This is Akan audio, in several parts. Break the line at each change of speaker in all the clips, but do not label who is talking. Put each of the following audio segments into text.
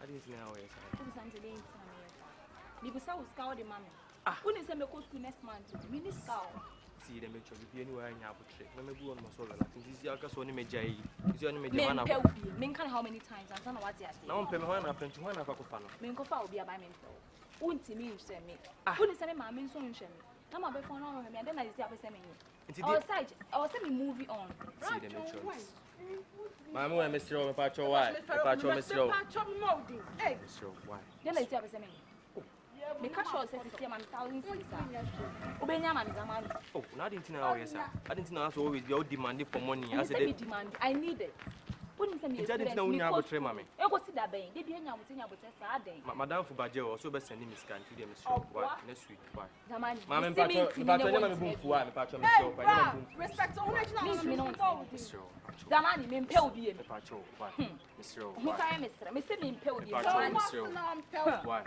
didn't know how it is.
Because I was scouting, mammy. When is a school next month? Mini scout.
See them make sure you anywhere in your trip. Let me go on my soul. I think this is your only major. Is your only major.
Minka how many times? I don't know what you are saying.
Now I'm paying 120 1 of a fan.
Minko will be a by mental. Won't me send me. Who is sending my men so you send me? Now my phone on him and then I see a sending you. I'll send me movie on.
See them make sure. Mamma and Mr. Pacho, why? Pacho, Mr. Why?
Then I see a sending. Because I said to see my thousands.
Oh, I didn't know, yes, sir. I didn't know as always you're demanding for money.
I said, demand. I need it. Wouldn't send me a didn't know you have a money. I go see that bay. They be a young thing about a day. Madame Fubajo also best sending me scan to them. Next week. Why? Mamma, Pacho, respect all the money mean pill be a patrol. Mr. Mr.
Why?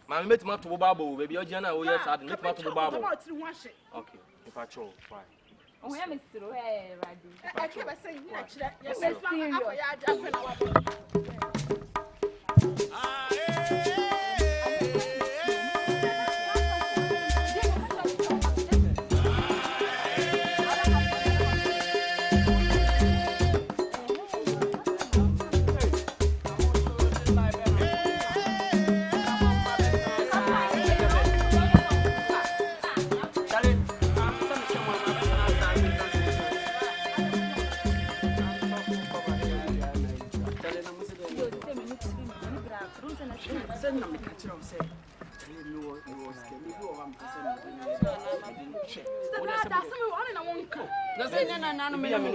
My mate to Babo, baby, Jana, oh yes, I didn't make to Babo. Okay, if I show, why?
Oh, I am Mr.
I can't say yes.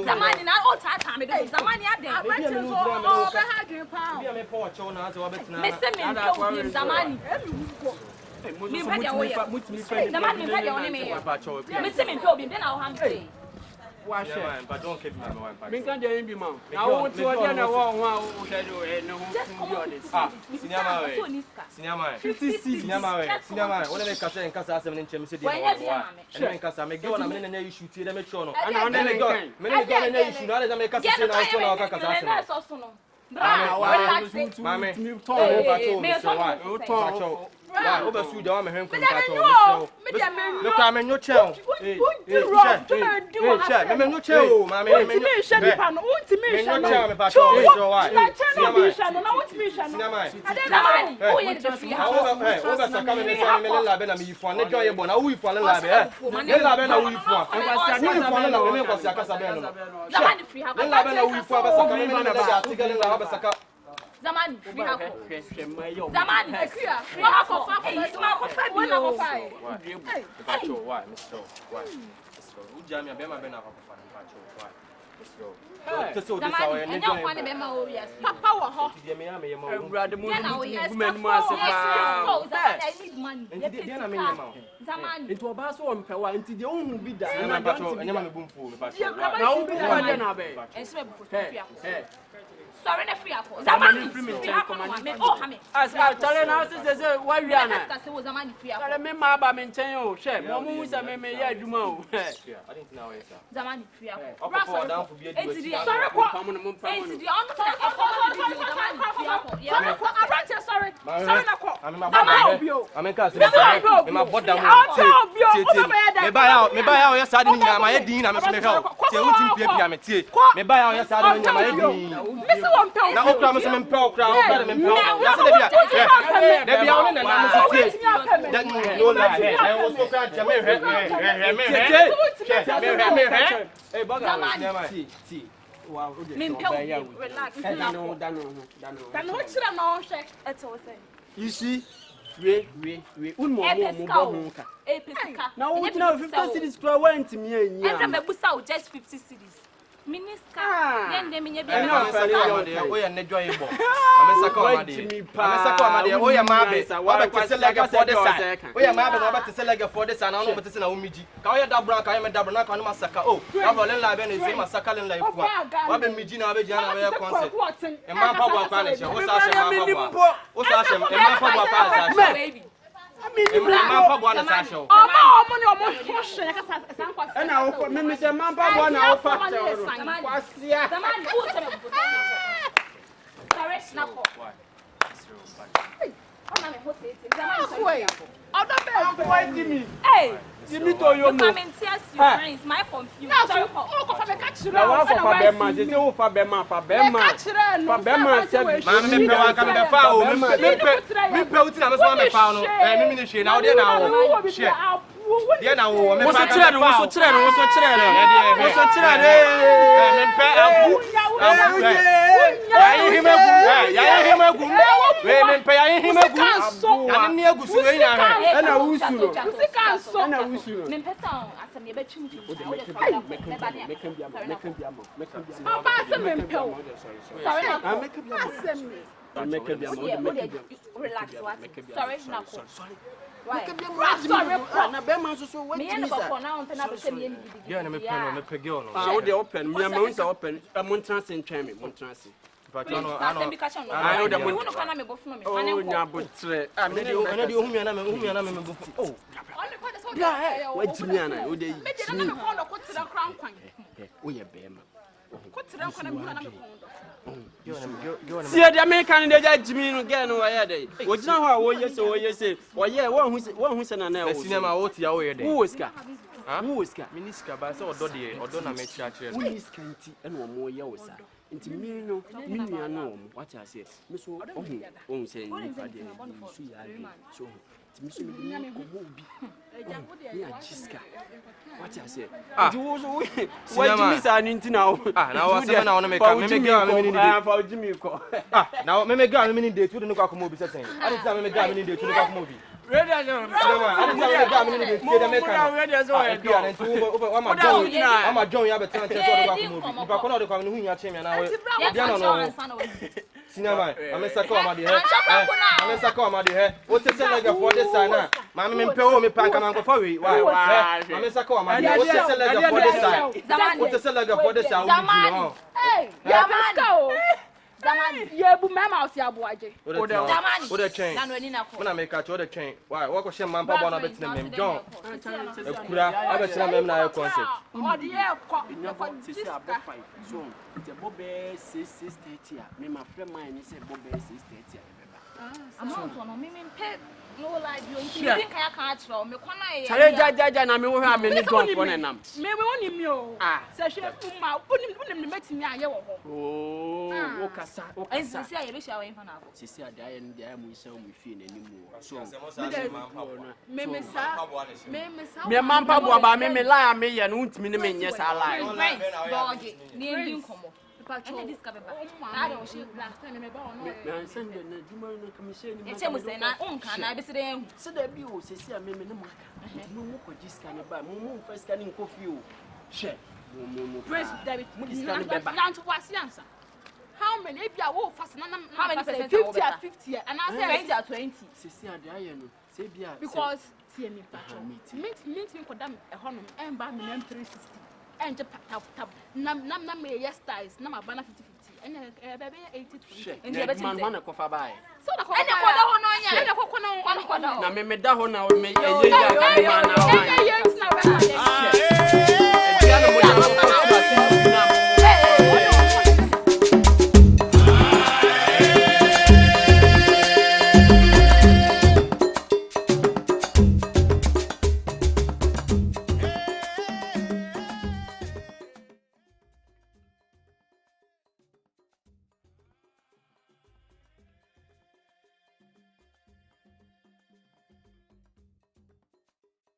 Zamani na all time me do zamani ade
me poor chona so abet na
me se me do zamani me pede wo ye zamani me pede wo ne me se me do bi na wo ham say
wa she but don't keep my wife
me kan dey bi ma na wo ti wo dey na wo wo dey do e no hu bi on this
Sinyama 56 Sinyama wona me kasa en kasa asem ne nche me se dey wa ene me kasa me go na me ne issue ti dey me cho no
ana on dey go
me ne issue na dey me kasa se na so na kasa asem Mame, me talk. Why? Over Sue, the woman from Pacho. Look, I'm in your chair. Hey, no chair, Mammy.
Zamani free hako. Zamani free hako. Hey, small coffee. One of five.
Pacho, why, Mr. Why, Mr. Ujami, Bema Bena Hako, Pacho, why, Mr. So this hour, and you want to be more yes. Papa, the Miami,
brother, woman,
I need money. Zamani.
Into a bass one per one into the own be done.
And I'm Pacho, and I'm a boom fool.
Now be one
and swim for sorry, na free ako. Zamani free ako. Oh, hame.
As I tell you now, say why we are now.
Kasi wo zamani free ako.
Tell me ma ba me nchen o, she. Mo mu say me ya adwuma o.
I didn't know it.
Zamani free ako.
Up down for be a
sorry ko. Enti di on sorry. Sorry na ko.
I'm in casa. My bottom. Me buy out yes I didn't my head na me so me help. Tie wutim pia me tie. Me buy out yes I didn't my head. Na okra me se me mpra okra me mpra. Ya se de bia only na na so tie. That no lie. I was so cry me Hey boga. See. Wow.
Relax.
Dano chira na o shek.
That's all say.
You see? We unmo nka. Now what now 50 cities per went me anya.
And me busa just 50 cities. Minister, then they mean you be.
Oh, yeah, ne joy bo. Amesaka amade. Oh, yeah, mabe. Wa be tse lega for this side. Oh, yeah, mabe. Wa be tse lega for this side. Na no be tse na umiji. Ka o ya dabra ka ya me dabra na ka no masaka. Oh, ka vo len la be no say masaka len la ifu. Wa be miji na be jana be concert. E man pa bo kwa na che. O sa she man pa bo. O sa she e man pa bo kwa na sa. Baby. Man pa bo na sa she.
And now, me say man pa bo na o factor. Kwasia.
Zamani, who say me? Sorry, snap.
Jimmy to you.
It's my confusion. Sorry for
Bema. They say who for Bema. For Bema said,
"Man, me pe wan ka me fa o. Me pe uti na me so me fa no. Me ni hwe na o de na o. Hwe. Dia na o me fa ka.
Wo so kire no.
Me pe abu. Ya himegu. We me pe ya himegu. Ya ni agusu we nya ha.
Na wusu.
me pesa asem ye betwim twim. Relax. Sorry, Why?
Na be man so what is
Yeah, me pe girl no.
Ah, we dey open. Me am want to open. Montran se ntwen me, montran se.
But I know.
I know the one no kana me go fun me.
Oh, nya botre. Ah, me dey
ohumi na me go. Oh.
What me ana? O dey.
Me dey na me kondo ko tira kran kwan.
O ye be ma.
Ko tira kwan na me kondo.
See the American dey Jimmy no get no why dey. O gina ho a wo yes. O ye won hu se na na
o. Cinema wo tia wo ye dey.
Who is ka?
Miniska ba se odo na me chia.
Who is kanti e no mo ye wo sa. Nti mi no mi nua no what I say. Me so ohun say ni fa dey so ya dey. So mi so mi ni ko mo bi. Me a jiska. What I say? It was what Jimmy say ni ntina o.
Na wo se na wo me ka me girl me ni dey.
For Jimmy ko.
Na me girl me ni dey tu de no kwa ko mo bi se sen. Adi ti me girl me ni dey tu de kwa ko mo bi.
Ready no.
Adi ti me girl me ni dey tu de me ka. I'm John ya betan che so de kwa ko mo bi. Ba ko na de kwa me hu nya che me na wo. Dia no. Cinema, I'm a sacco of my head. I'm a sacco of my head. What's the lega for this sign? Mammy, me pay me pack and go for you. Why? I'm a sacco of my head. What's the lega for this sign? What's the lega for this sign?
Hey, Zaman, ye bu mama osi abuaje.
What a chain. When I make a order chain. Why? What was your man Pabana betting him? John. Kura, I bet you na concept.
Oh, the air
so the Bobbe 630. Me my friend mine is a Bobbe 630.
I'm on me pet. No like you think I can't throw me kwana
Chale jaja na me wo ha me ni don for nam.
Me woni mi o. Se hwe fuma, unim metimi aye wo ho.
Oh, o kasa.
Sisi aye be sha we fa na go.
Sisi ada aye ndi aye mu isa mu fie na ni mu. So
me
mampa bo ba me lie me ye no untimi ne me nye sa lie.
Dog ni ndi nkomo. And discover I don't shoot last time. Me
send the Juma commission.
It's almost an can I be saying,
so that you say, me no more just can buy more first scanning coffee. Share.
Praise David. Answer. How many if you are fast? How many 50 or 50? And I say 20 or 20. Because see me meet me for them a honor and buy me 360. And tap nam me yes ties na ma bana 50-50 and baby 80-20
and the man wanna go buy
so the
na me da ho na me